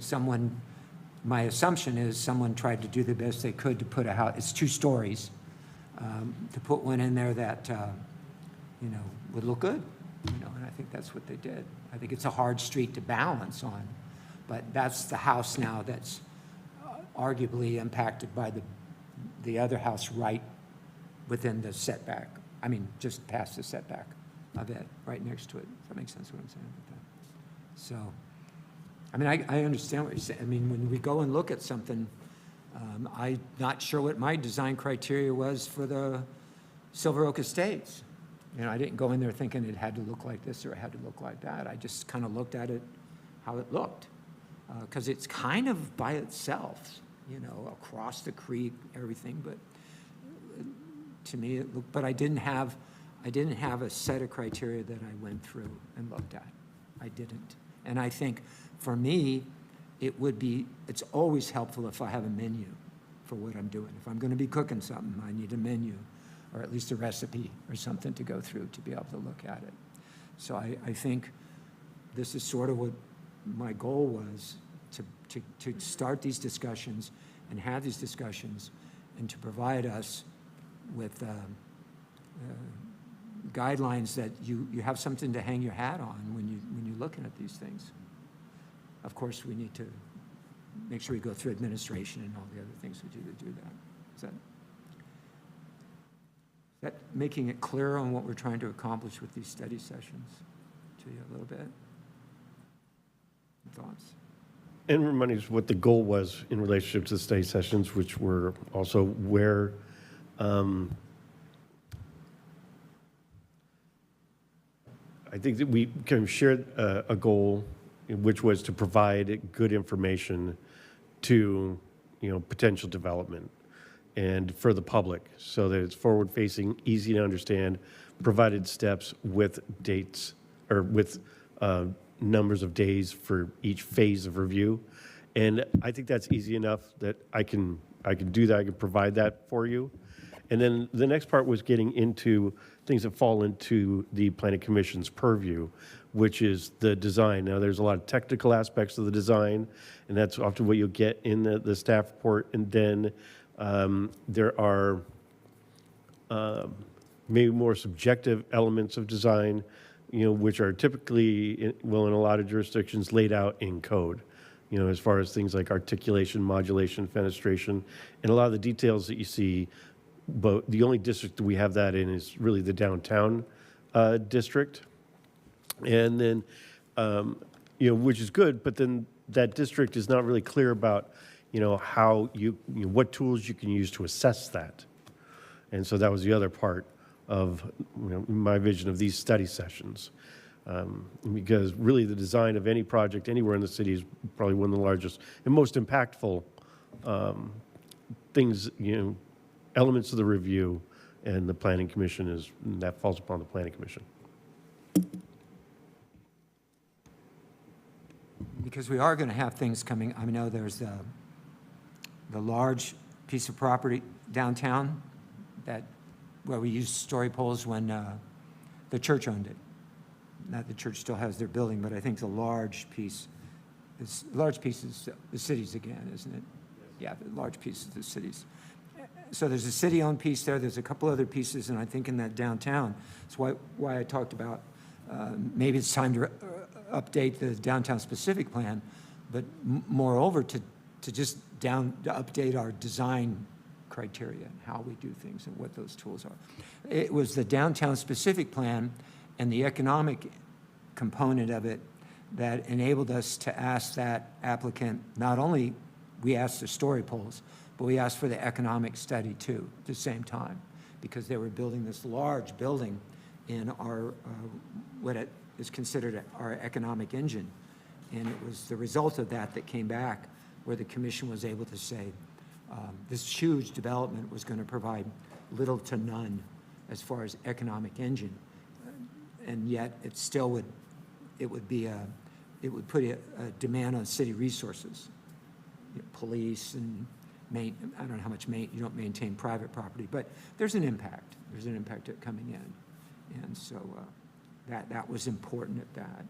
my assumption is someone tried to do the best they could to put a house, it's 2 stories, to put one in there that, would look good, and I think that's what they did. I think it's a hard street to balance on, but that's the house now that's arguably impacted by the other house right within the setback. I mean, just past the setback of it, right next to it. Does that make sense what I'm saying about that? So, I mean, I understand what you're saying. I mean, when we go and look at something, I'm not sure what my design criteria was for the Silver Oak Estates. I didn't go in there thinking it had to look like this or it had to look like that. I just kind of looked at it, how it looked. Because it's kind of by itself, across the creek, everything, but to me, it looked, but I didn't have a set of criteria that I went through and looked at. I didn't. And I think for me, it's always helpful if I have a menu for what I'm doing. If I'm going to be cooking something, I need a menu, or at least a recipe or something to go through to be able to look at it. So I think this is sort of what my goal was, to start these discussions and have these discussions and to provide us with guidelines that you have something to hang your hat on when you're looking at these things. Of course, we need to make sure we go through administration and all the other things we do to do that. Is that making it clear on what we're trying to accomplish with these study sessions to you a little bit? Thoughts? And remind us what the goal was in relationship to the study sessions, which were also where I think that we kind of shared a goal, which was to provide good information to, potential development and for the public, so that it's forward-facing, easy to understand, provided steps with dates or with numbers of days for each phase of review. And I think that's easy enough that I can do that. I can provide that for you. And then the next part was getting into things that fall into the Planning Commission's purview, which is the design. Now, there's a lot of technical aspects of the design, and that's often what you'll get in the staff report. And then there are maybe more subjective elements of design, which are typically, in a lot of jurisdictions, laid out in code, as far as things like articulation, modulation, fenestration, and a lot of the details that you see. But the only district that we have that in is really the downtown district. And then, which is good, but then that district is not really clear about, how what tools you can use to assess that. And so that was the other part of my vision of these study sessions. Because really the design of any project anywhere in the city is probably one of the largest and most impactful things, elements of the review, and the Planning Commission that falls upon the Planning Commission. Because we are going to have things coming. I know there's the large piece of property downtown where we used story poles when the church owned it. Not the church still has their building, but I think the large piece is the cities again, isn't it? Yeah, the large piece is the cities. So there's a city-owned piece there. There's a couple other pieces, and I think in that downtown, that's why I talked about maybe it's time to update the downtown specific plan, but moreover to just to update our design criteria and how we do things and what those tools are. It was the downtown specific plan and the economic component of it that enabled us to ask that applicant, not only we asked the story poles, but we asked for the economic study too, at the same time, because they were building this large building in our, what it is considered our economic engine. And it was the result of that that came back where the commission was able to say, this huge development was going to provide little to none as far as economic engine. And yet it still would, it would put a demand on city resources, police and I don't know how much you don't maintain private property, but there's an impact. There's an impact to it coming in. And so that was important at that.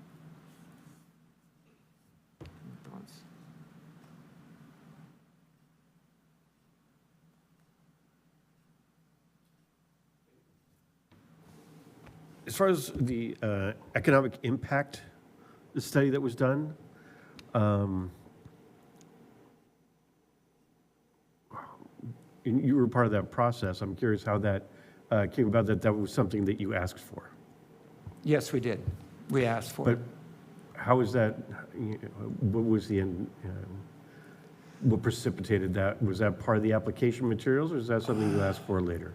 Thoughts? As far as the economic impact, the study that was done, and you were part of that process. I'm curious how that came about, that was something that you asked for. Yes, we did. We asked for But it. how was that, what was the, what precipitated that? Was that part of the application materials, or is that something you asked for later?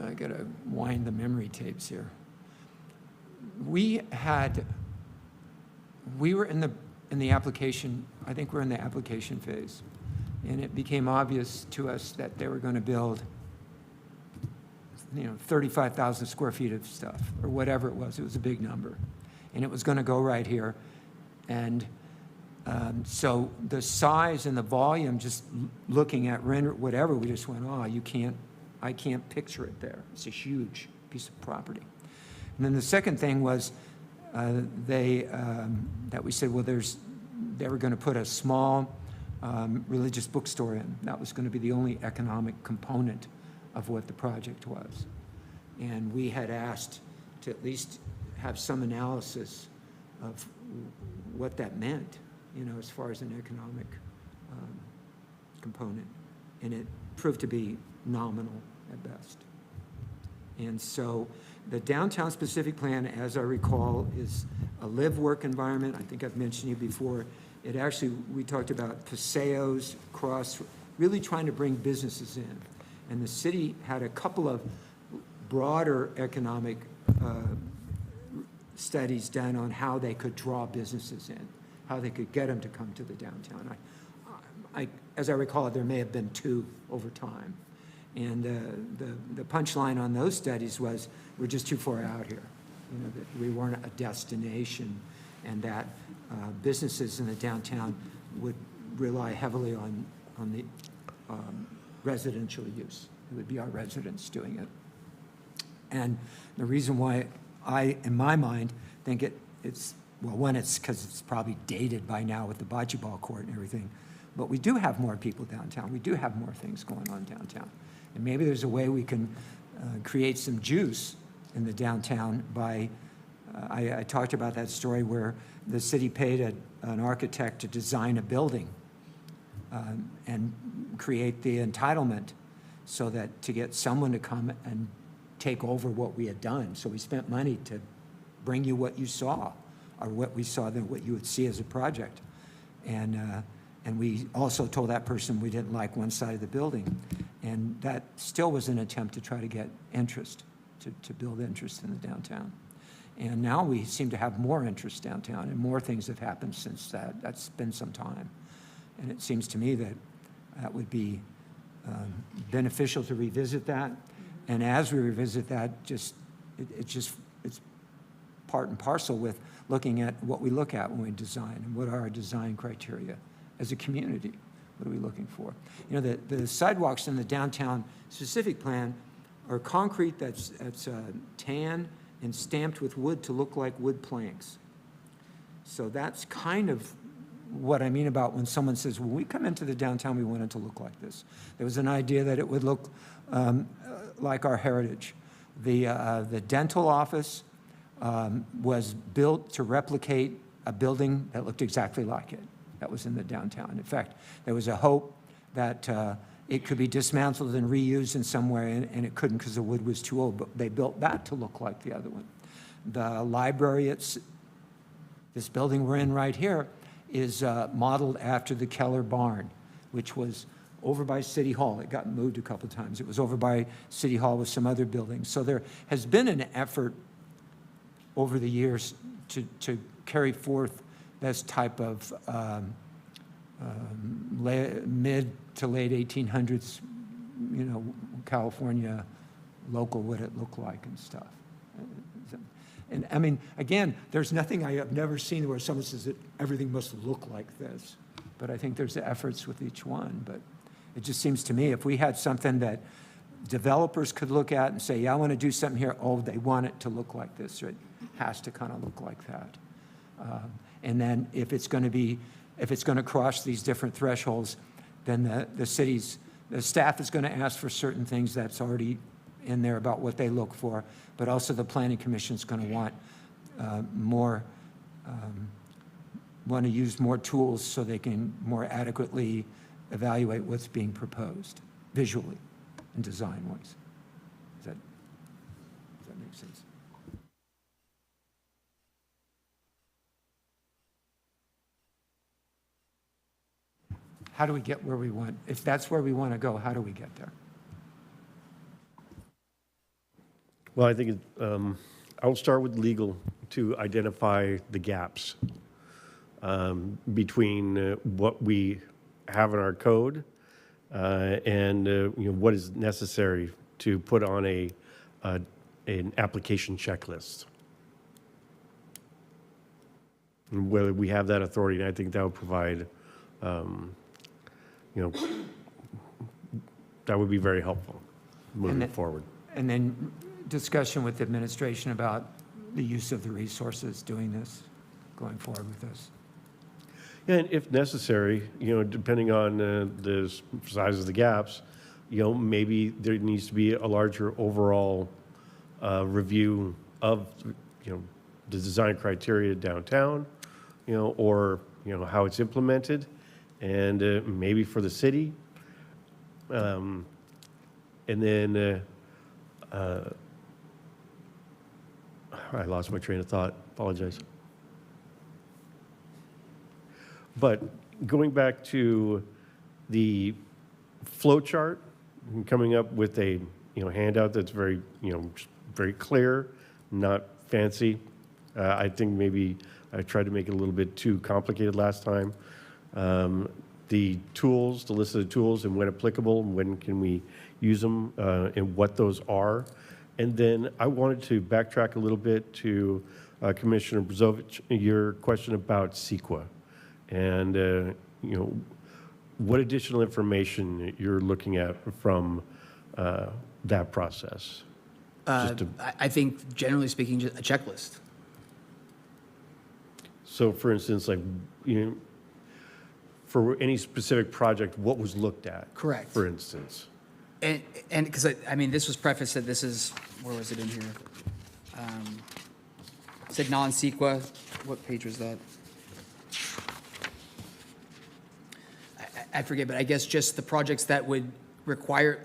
I got to wind the memory tapes here. We were in the application, I think we're in the application phase, and it became obvious to us that they were going to build 35,000 square feet of stuff, or whatever it was. It was a big number, and it was going to go right here. And so the size and the volume, just looking at render, whatever, we just went, oh, I can't picture it there. It's a huge piece of property. And then the second thing was that we said, well, they were going to put a small religious bookstore in. That was going to be the only economic component of what the project was. And we had asked to at least have some analysis of what that meant, as far as an economic component. And it proved to be nominal at best. And so the downtown specific plan, as I recall, is a live-work environment. I think I've mentioned you before. It actually, we talked about paseos, really trying to bring businesses in. And the city had a couple of broader economic studies done on how they could draw businesses in, how they could get them to come to the downtown. As I recall, there may have been 2 over time. And the punchline on those studies was, we're just too far out here. That we weren't a destination, and that businesses in the downtown would rely heavily on the residential use. It would be our residents doing it. And the reason why in my mind, think it's, well, one, it's because it's probably dated by now with the bocce ball court and everything, but we do have more people downtown. We do have more things going on downtown. And maybe there's a way we can create some juice in the downtown by, I talked about that story where the city paid an architect to design a building and create the entitlement so that to get someone to come and take over what we had done. So we spent money to bring you what you saw, or what we saw, then what you would see as a project. And we also told that person we didn't like one side of the building. And that still was an attempt to try to get interest, to build interest in the downtown. And now we seem to have more interest downtown, and more things have happened since that. That's been some time. And it seems to me that that would be beneficial to revisit that. And as we revisit that, it's part and parcel with looking at what we look at when we design, and what are our design criteria as a community? What are we looking for? You know, the sidewalks in the downtown specific plan are concrete that's tan and stamped with wood to look like wood planks. So that's kind of what I mean about when someone says, when we come into the downtown, we want it to look like this. There was an idea that it would look like our heritage. The dental office was built to replicate a building that looked exactly like it. That was in the downtown. In fact, there was a hope that it could be dismantled and reused in some way, and it couldn't because the wood was too old, but they built that to look like the other one. The library, this building we're in right here, is modeled after the Keller Barn, which was over by City Hall. It got moved a couple times. It was over by City Hall with some other buildings. So there has been an effort over the years to carry forth this type of mid to late 1800s, you know, California local, what it looked like and stuff. And I mean, again, there's nothing I have never seen where someone says that everything must look like this. But I think there's efforts with each one. But it just seems to me if we had something that developers could look at and say, yeah, I want to do something here. Oh, they want it to look like this. Or it has to kind of look like that. And then if it's going to cross these different thresholds, then the staff is going to ask for certain things that's already in there about what they look for, but also the planning commission is going to want want to use more tools so they can more adequately evaluate what's being proposed visually and design-wise. Does that make sense? How do we get where we want? If that's where we want to go, how do we get there? Well, I think I'll start with legal to identify the gaps between what we have in our code and you know, what is necessary to put on an application checklist. And whether we have that authority, and I think that would provide, you know, that would be very helpful moving forward. And then discussion with the administration about the use of the resources doing this, going forward with this. Yeah, and if necessary, you know, depending on the size of the gaps, you know, maybe there needs to be a larger overall review of, you know, the design criteria downtown, you know, or, you know, how it's implemented, and maybe for the city. And then I lost my train of thought, apologize. But going back to the flow chart, and coming up with a, you know, handout that's very, you know, very clear, not fancy. I think maybe I tried to make it a little bit too complicated last time. The tools, the list of the tools and when applicable, and when can we use them, and what those are. And then I wanted to backtrack a little bit to Commissioner Brzovich, your question about CEQA. And, you know, what additional information you're looking at from that process? I think, generally speaking, just a checklist. So, for instance, like, you know, for any specific project, what was looked at? Correct. For instance. And because, I mean, this was prefaced that this is, where was it in here? It said non-CEQA. What page was that? I forget, but I guess just the projects that would require,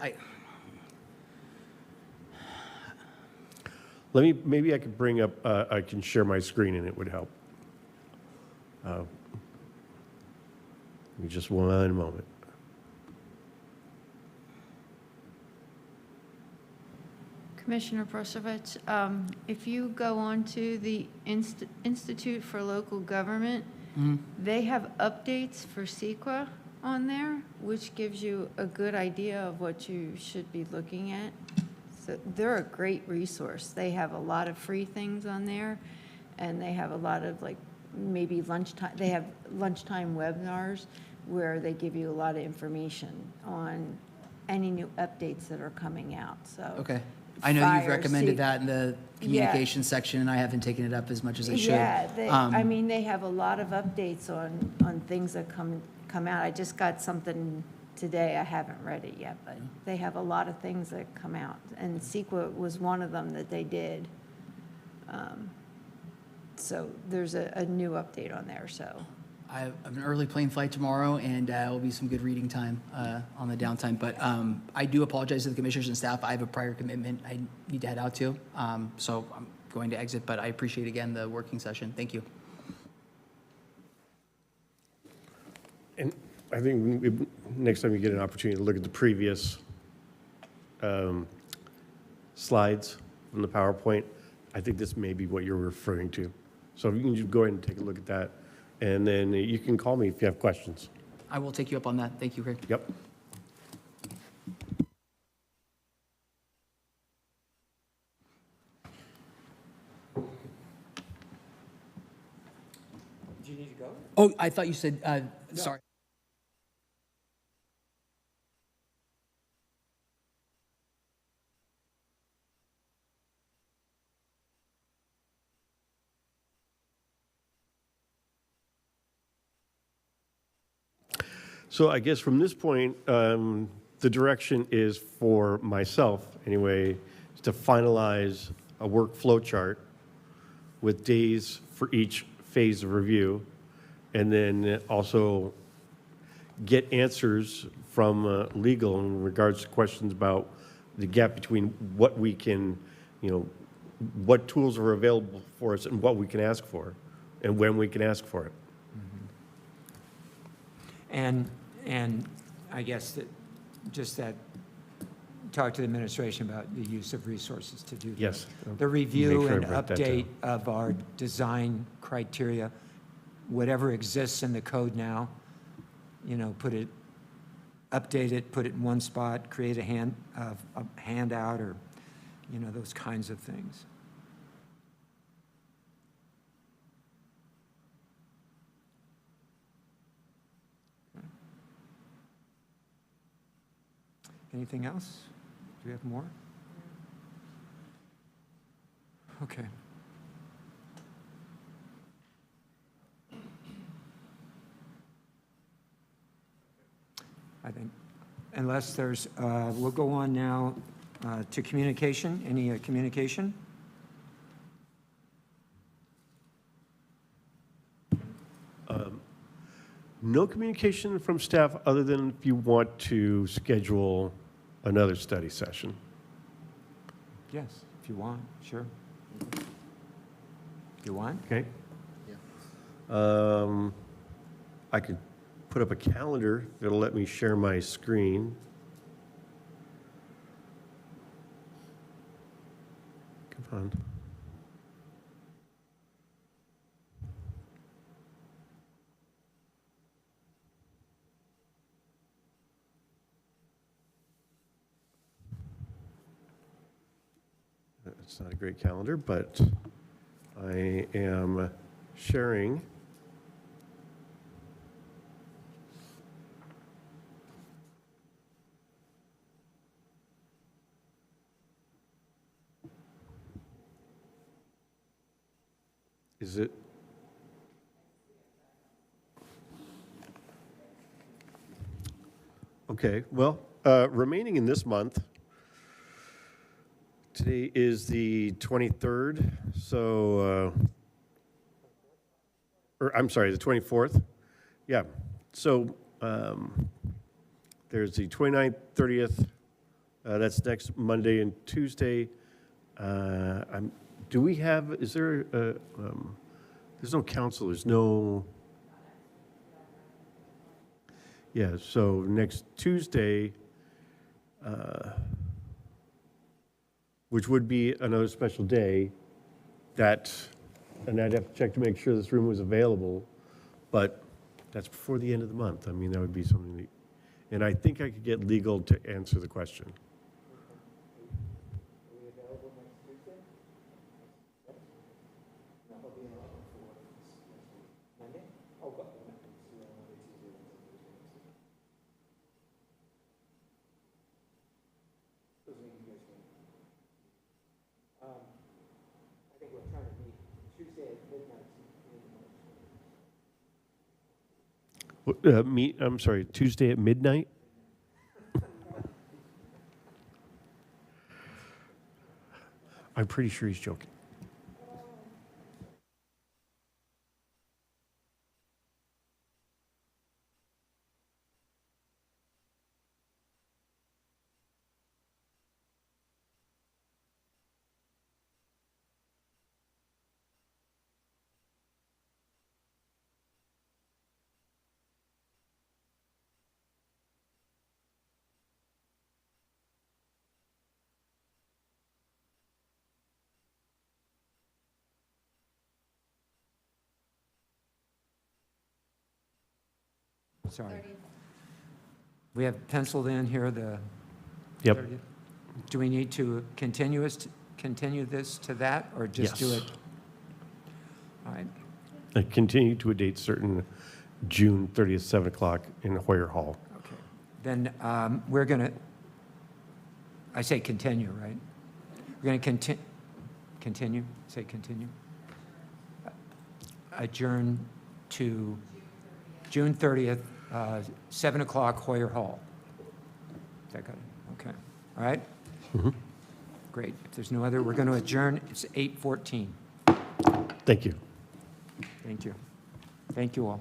Maybe I could bring up, I can share my screen and it would help. Give me just one moment. Commissioner Brusovich, if you go on to the Institute for Local Government, they have updates for CEQA on there, which gives you a good idea of what you should be looking at. So they're a great resource. They have a lot of free things on there, and they have a lot of, like, maybe lunchtime, they have lunchtime webinars where they give you a lot of information on any new updates that are coming out, so. Okay. I know you've Fire, recommended see- that in the communication section, and I haven't taken it up as much as I should. Yeah, I Um, mean, they have a lot of updates on things that come out. I just got something today, I haven't read it yet, but they have a lot of things that come out, and CEQA was one of them that they did. So there's a new update on there, so. I have an early plane flight tomorrow, and it will be some good reading time on the downtime. But I do apologize to the commissioners and staff. I have a prior commitment I need to head out to, so I'm going to exit. But I appreciate, again, the working session. Thank you. And I think next time you get an opportunity to look at the previous slides from the PowerPoint, I think this may be what you're referring to. So if you can just go ahead and take a look at that, and then you can call me if you have questions. I will take you up on that. Thank you, Craig. Yep. Do you need to go? Oh, I thought you said, sorry. So I guess from this point, the direction is for myself, anyway, to finalize a workflow chart with days for each phase of review, and then also get answers from legal in regards to questions about the gap between what we can, what tools are available for us and what we can ask for, and when we can ask for it. And I guess that, just that, talk to the administration about the use of resources to do that. Yes. The review Make sure I and write that down. update of our design criteria, whatever exists in the code now, put it, update it, put it in one spot, create a handout, or, those kinds of things. Anything else? Do we have more? Okay. I think, unless there's, we'll go on now to communication. Any communication? No communication from staff other than if you want to schedule another study session. Yes, if you want, sure. You want? Okay? I could put up a calendar that'll let me share my screen. Come on. It's not a great calendar, but I am sharing. Is it? Okay, well, remaining in this month, today is the 23rd, so, or I'm sorry, the 24th. Yeah, so there's the 29th, 30th, that's next Monday and Tuesday. Do we have, is there, there's no council, there's no, yeah, so next Tuesday, which would be another special day, that, and I'd have to check to make sure this room was available, but that's before the end of the month. I mean, that would be something that, and I think I could get legal to answer the question. I'm sorry, Tuesday at midnight? I'm pretty sure he's joking. Sorry. We have penciled in here the Yep. 30th. Do we need to continue this to that, or just do Yes. it? All right, Continue to a date certain, June 30th, 7 o'clock in Hoyer Hall. okay. Then we're going to, I say continue, right? We're going to continue, say continue. Adjourn to June 30th, 7 o'clock, Hoyer Hall. Is that good? Okay, all right? Great. If there's no other, we're going to adjourn. It's 8:14. Thank you. Thank you. Thank you all.